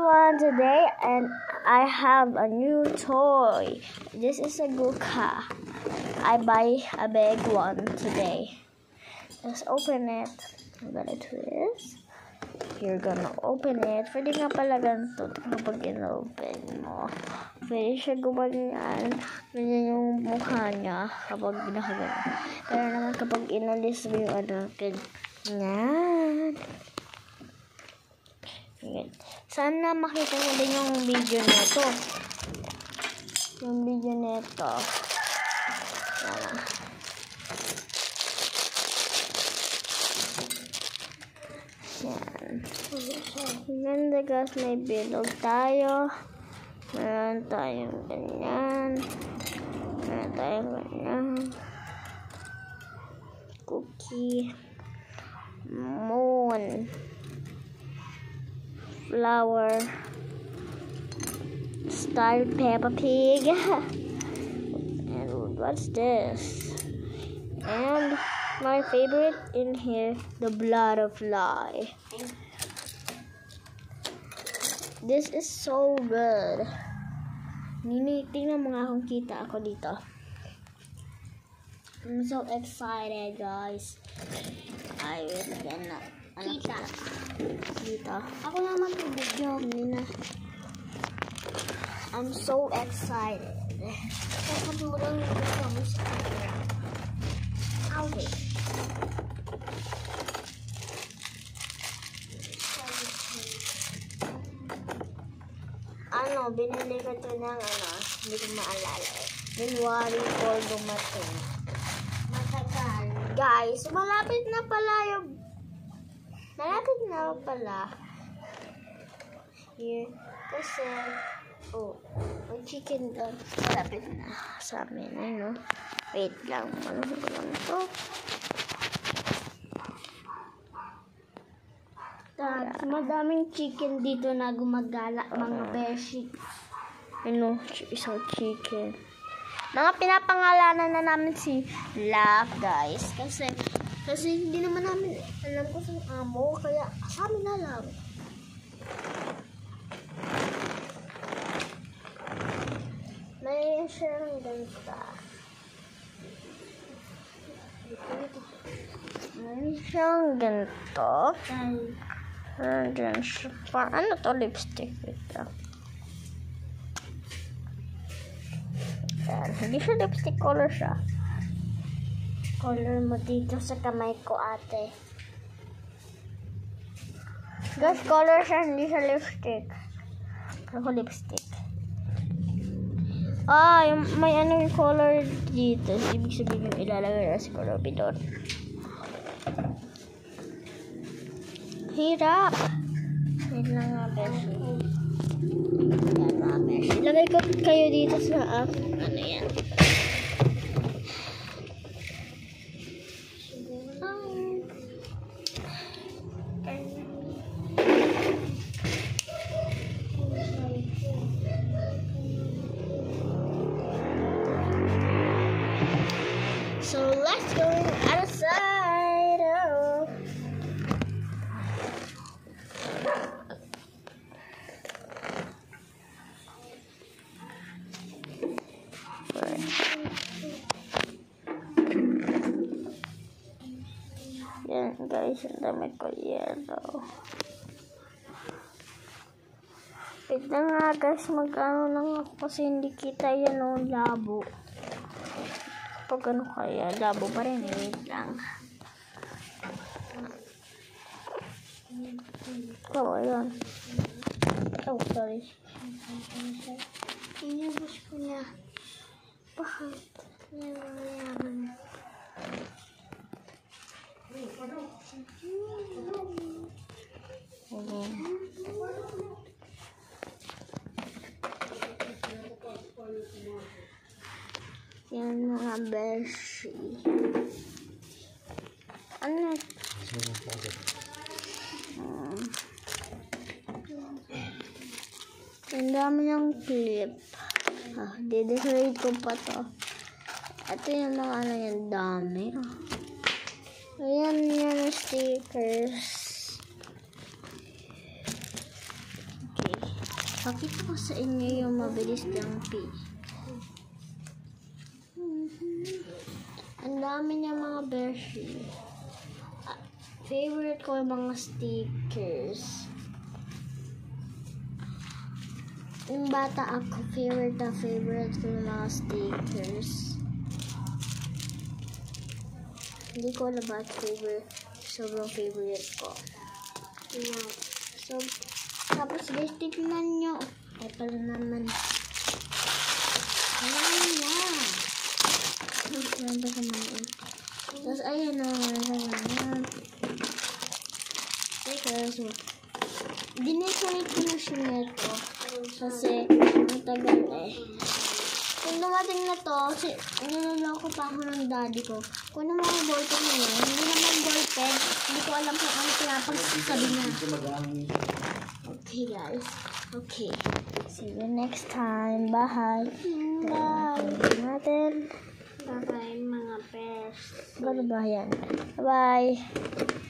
everyone, today and I have a new toy. This is a Guka. I buy a big one today. Let's open it. I'm gonna twist. You're gonna open it. Pwede nga pala ganito kapag in-open mo. Pwede siya gumanyan. Ganyan yung mukha niya kapag binakagan. Pero naman kapag inalis mo yung ganyan. Sana makita mo din yung video nito. Yung video nito. Sana. Yan. Ganda guys, may bilog tayo. Meron tayong ganyan. Meron tayong ganyan. Cookie. Moon. Flower. Star Peppa Pig. And what's this? And my favorite in here, the butterfly. This is so good. Tingnan mo nga kung kita ako dito. I'm so excited, guys. I will gonna kita. Dito. Ako naman yung video. I'm so excited. Kapag mo lang yung video mo sa camera. Okay. Binili ko ito ng hindi ko maalala. January 4 dumating. Matagal. Guys, malapit na pala. Here. Kasi, may chicken doon. Malapit na sa amin. Ano? Wait lang. Maluhin ko lang ito. Madaming chicken dito na gumagala, mga beshi. Isang chicken. Mga pinapangalanan na namin si Love, guys. Kasi hindi naman namin alam kung saan amo, kaya sa amin na lang. May siyang ganito. May siyang ganito. Diyan siya. Ano to? Lipstick. Ito. Yan. Hindi siya lipstick. Color siya. Color mo dito sa kamay ko, ate. Guys, color siya. Hindi siya lipstick. Ako lipstick. May yung color dito. Ibig sabihin yung ilalagay na si color doon. Hirap. Wait lang nga, beshi. Yan nga, beshi. Ilagay ko kayo dito sa yan. So let's go outside. Yan guys, ang dami ko yellow. Wait na nga guys, mag-ano lang ako kasi hindi kita yan labo. Kapag ano kaya, labo pa rin, wait lang. Ayan. Sorry. Inubos ko na. Bakit? Yan. Yan mga beshi. Ano? Ang dami ng clip. Didecorate ko pa to. Ito yung mga yan dami. Ayan yung stickers. Okay. Pakita ko sa inyo yung mabilis lang P. Ang dami niya mga beshi. Favorite ko yung mga stickers. Yung bata ako, favorite ko yung mga stickers. Hindi ko alam ba sobrang favorite ko. Yeah. So, tapos guys, tignan nyo. Ay, pala naman. Ayan na. Ganda ka naman. Tapos, ayan o. So, dinisulit ko na siya nito. Kasi, matagal eh. Kung dumating na to, niloloko pa ako ng daddy ko. Kung ano mga ballpen na yun, hindi naman ballpen. Hindi ko alam kung ano pinapagsasabi niya. Okay guys. Okay. See you next time. Bye. Bye. Natin. Bye-bye mga pets. Bye-bye yan. Bye-bye.